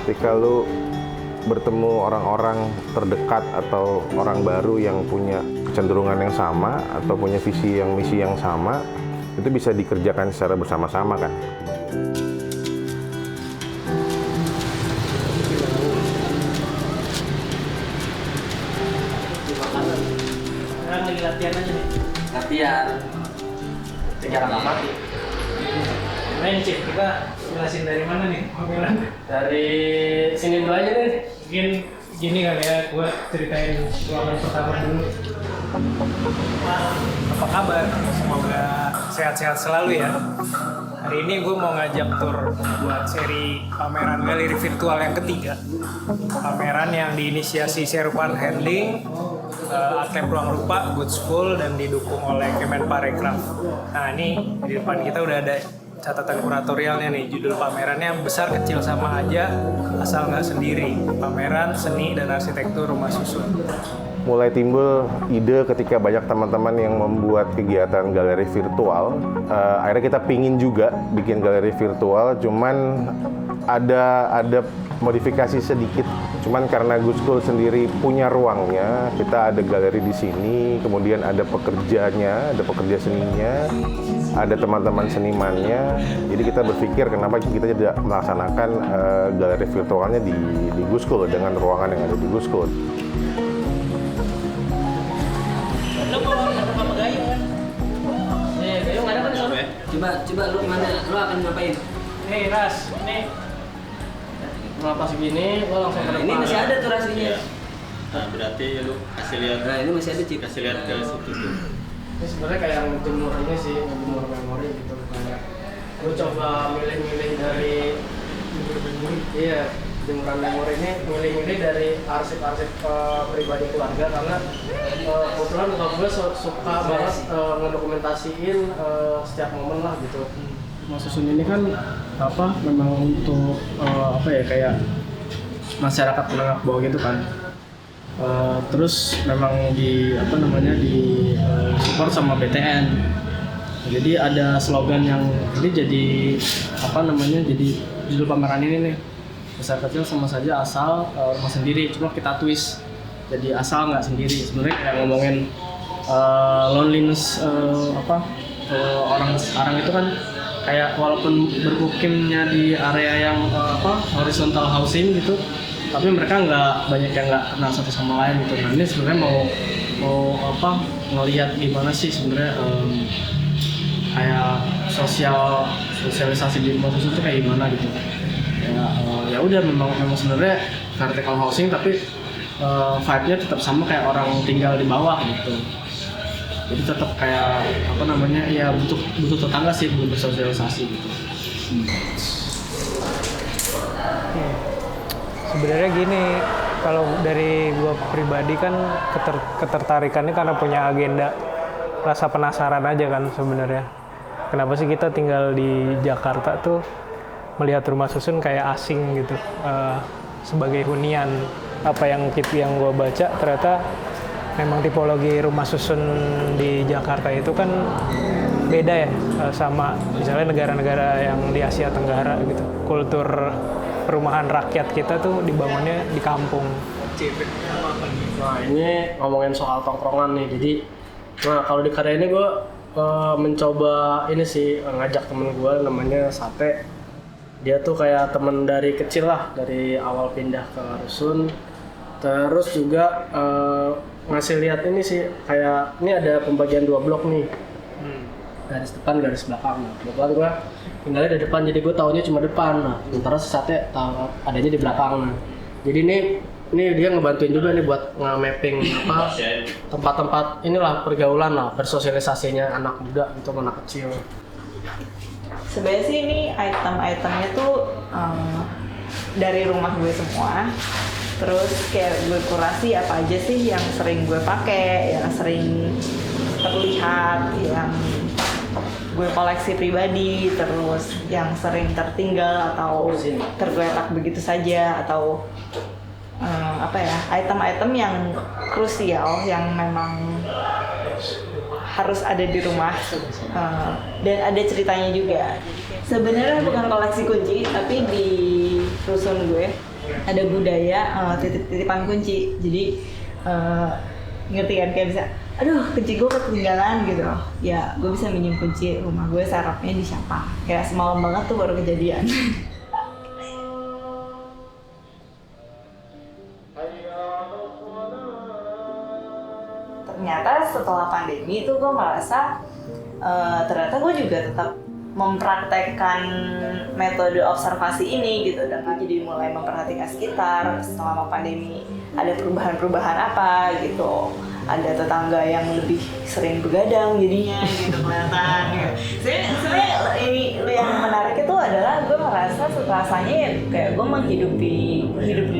ketika lu bertemu orang-orang terdekat atau orang baru yang punya kecenderungan yang sama atau punya misi yang sama, itu bisa dikerjakan secara bersama-sama kan. Sekarang lagi latihan aja nih. Latihan. Secara nggak mati. Main Cip, kita jelasin dari mana nih panggilan? Dari sini dulu aja nih. Mungkin gini kali ya, gua ceritain ruangan pertama dulu. Apa kabar? Semoga sehat-sehat selalu ya. Hari ini gue mau ngajak tur buat seri pameran galeri virtual yang ketiga. Pameran yang diinisiasi Serupan Handling, Atlet Ruang Rupa, Good School, dan didukung oleh Kemenparekraf. Nah ini di depan kita udah ada catatan kuratorialnya nih, judul pamerannya besar kecil sama aja, asal nggak sendiri. Pameran Seni dan Arsitektur Rumah Susun. Mulai timbul ide ketika banyak teman-teman yang membuat kegiatan galeri virtual. Akhirnya kita pingin juga bikin galeri virtual, cuman ada modifikasi sedikit. Cuman karena Good School sendiri punya ruangnya, kita ada galeri di sini, kemudian ada pekerjanya, ada pekerja seninya, ada teman-teman senimannya. Jadi kita berpikir kenapa kita tidak melaksanakan galeri virtualnya di Good School dengan ruangan yang ada di Good School. Lo mau sama Gayung kan? Gayung ada apa di sana? Coba lu gimana? Lu akan ngapain? Nih Ras, nih Ngapa segini? Lu langsung ke depan. Ini masih ada tuh rasanya. Iya. Nah, berarti lu kasih lihat. Nah, ini masih ada Cip. Kasih lihat ke situ tuh. Ini sebenarnya kayak ngejemur ini sih, ngejemur memori gitu. Kayak gue coba milih-milih dari jemuran memori ini, milih-milih dari arsip-arsip pribadi keluarga karena kebetulan bokap gue suka banget ngedokumentasiin setiap momen lah gitu. Rumah Susun ini kan memang untuk kayak masyarakat menengah bawah gitu kan. Terus memang di support sama BTN. Jadi ada slogan yang ini jadi jadi judul pameran ini nih, besar kecil sama saja asal rumah sendiri, cuma kita twist jadi asal nggak sendiri. Sebenarnya kayak ngomongin loneliness orang sekarang itu kan kayak walaupun bermukimnya di area yang horizontal housing gitu, tapi mereka nggak banyak yang nggak kenal satu sama lain gitu. Nah ini sebenarnya mau ngelihat gimana sih sebenarnya kayak sosialisasi di rumah susun itu kayak gimana gitu. Ya udah memang sebenarnya vertical housing tapi vibe-nya tetap sama kayak orang tinggal di bawah gitu. Jadi tetap kayak ya butuh tetangga sih untuk bersosialisasi gitu. sebenarnya gini, kalau dari gua pribadi kan ketertarikannya karena punya agenda rasa penasaran aja kan sebenarnya. Kenapa sih kita tinggal di Jakarta tuh melihat rumah susun kayak asing gitu, sebagai hunian. Apa yang gua baca ternyata memang tipologi rumah susun di Jakarta itu kan beda ya sama misalnya negara-negara yang di Asia Tenggara gitu. Kultur perumahan rakyat kita tuh dibangunnya di kampung. Nah ini ngomongin soal tongkrongan nih. Jadi, kalau di karya ini gue mencoba ini sih ngajak temen gue namanya Sate. Dia tuh kayak temen dari kecil lah, dari awal pindah ke Rusun. Terus juga ngasih lihat ini sih, kayak ini ada pembagian 2 blok nih. Garis depan, garis belakang. Nah, kebetulan gue tinggalnya di depan, jadi gue taunya cuma depan. Nah, sementara si Sate tahu adanya di belakang. Nah, jadi ini dia ngebantuin juga nih buat nge-mapping tempat-tempat inilah pergaulan lah, bersosialisasinya anak muda untuk anak kecil. Sebenarnya sih ini item-itemnya tuh dari rumah gue semua. Terus kayak gue kurasi apa aja sih yang sering gue pakai, yang sering terlihat, yang gue koleksi pribadi, terus yang sering tertinggal atau tergeletak begitu saja, atau item-item yang krusial yang memang harus ada di rumah, dan ada ceritanya juga. Sebenarnya bukan koleksi kunci, tapi di rusun gue ada budaya titip-titipan kunci. Jadi ngerti kan, kayak bisa, aduh kunci gue ketinggalan gitu. Ya gue bisa minjem kunci rumah gue, sarapnya di siapa. Kayak semalam banget tuh baru kejadian. Ternyata setelah pandemi itu gue merasa ternyata gue juga tetap mempraktekkan metode observasi ini gitu, dan jadi mulai memperhatikan sekitar. Selama pandemi ada perubahan-perubahan apa gitu, ada tetangga yang lebih sering begadang jadinya gitu kelihatan gitu. Sebenarnya ini yang menarik itu adalah gue merasa rasanya ya kayak gue hidup di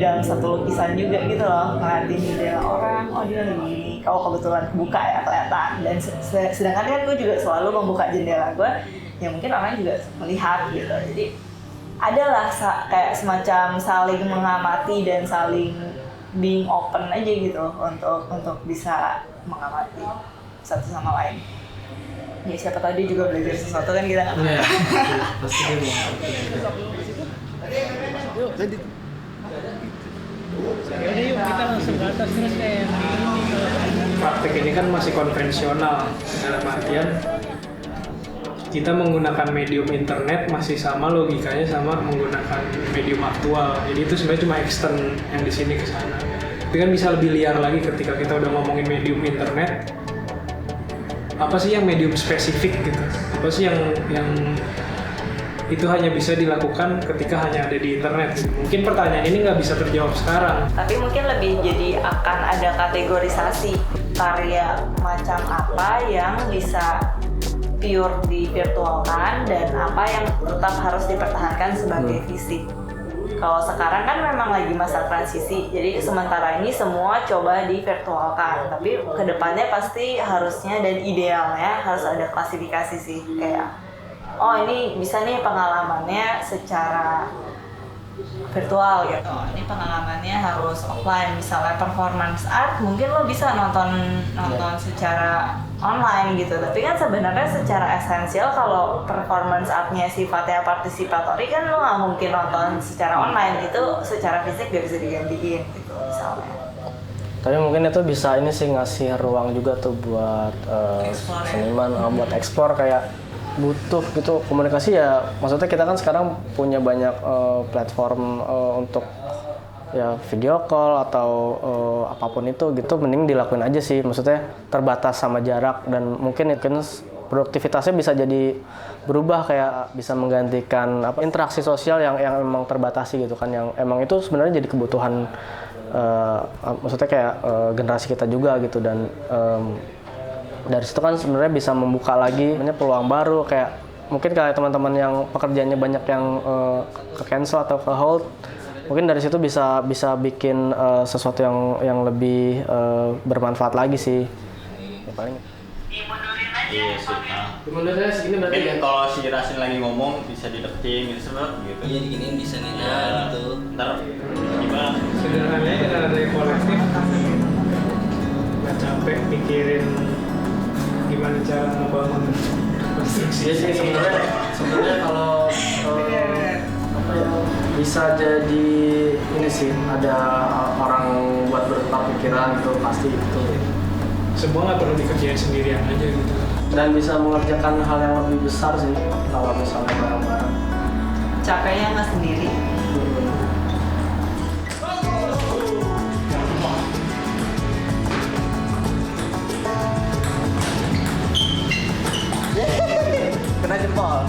dalam satu lukisan juga gitu loh, ngeliatin jendela orang, oh dia lagi kalau kebetulan buka ya kelihatan, dan sedangkan kan gue juga selalu membuka jendela gue, ya mungkin orang juga melihat gitu. Jadi adalah kayak semacam saling mengamati dan saling being open aja gitu untuk bisa mengamati satu sama lain. Ya siapa tahu dia juga belajar sesuatu kan, kita nggak tahu. Iya, pasti dia mau. Yaudah yuk kita langsung ke atas terus deh. Praktek ini kan masih konvensional, dalam artian kita menggunakan medium internet masih sama logikanya sama menggunakan medium aktual. Jadi itu sebenarnya cuma extend yang di sini ke sana. Tapi kan bisa lebih liar lagi ketika kita udah ngomongin medium internet. Apa sih yang medium spesifik gitu? Apa sih yang itu hanya bisa dilakukan ketika hanya ada di internet gitu. Mungkin pertanyaan ini nggak bisa terjawab sekarang. Tapi mungkin lebih jadi akan ada kategorisasi karya macam apa yang bisa pure divirtualkan dan apa yang tetap harus dipertahankan sebagai fisik. Kalau sekarang kan memang lagi masa transisi, jadi sementara ini semua coba divirtualkan, tapi kedepannya pasti harusnya dan idealnya harus ada klasifikasi sih, kayak oh ini bisa nih pengalamannya secara virtual gitu, ini pengalamannya harus offline. Misalnya performance art mungkin lo bisa nonton secara online gitu, tapi kan sebenarnya secara esensial kalau performance artnya sifatnya partisipatori kan lo nggak mungkin nonton secara online, itu secara fisik gak bisa digantiin gitu misalnya. Tapi mungkin itu bisa ini sih ngasih ruang juga tuh buat seniman buat eksplor, kayak butuh gitu komunikasi ya. Maksudnya kita kan sekarang punya banyak platform untuk ya video call atau apapun itu gitu, mending dilakuin aja sih. Maksudnya terbatas sama jarak, dan mungkin produktivitasnya bisa jadi berubah, kayak bisa menggantikan interaksi sosial yang emang terbatasi gitu kan, yang emang itu sebenarnya jadi kebutuhan maksudnya kayak generasi kita juga gitu. Dan dari situ kan sebenarnya bisa membuka lagi peluang baru, kayak mungkin kayak teman-teman yang pekerjaannya banyak yang ke cancel atau ke hold, mungkin dari situ bisa bikin sesuatu yang lebih bermanfaat lagi sih. Ya, paling. Iya sih. Sebenarnya segini berarti Mungkin kalau si Rasin lagi ngomong bisa dideketin gitu sebab gitu. Iya diginiin bisa nih gitu. Ntar gimana? Sederhananya dengan adanya kolektif nggak capek mikirin gimana cara membangun konstruksi. Iya sih sebenarnya kalau bisa jadi ini sih, ada orang buat bertukar pikiran gitu, pasti itu. Semua nggak perlu dikerjain sendirian aja gitu. Dan bisa mengerjakan hal yang lebih besar sih kalau misalnya bareng-bareng. Capeknya nggak sendiri. Kena jempol.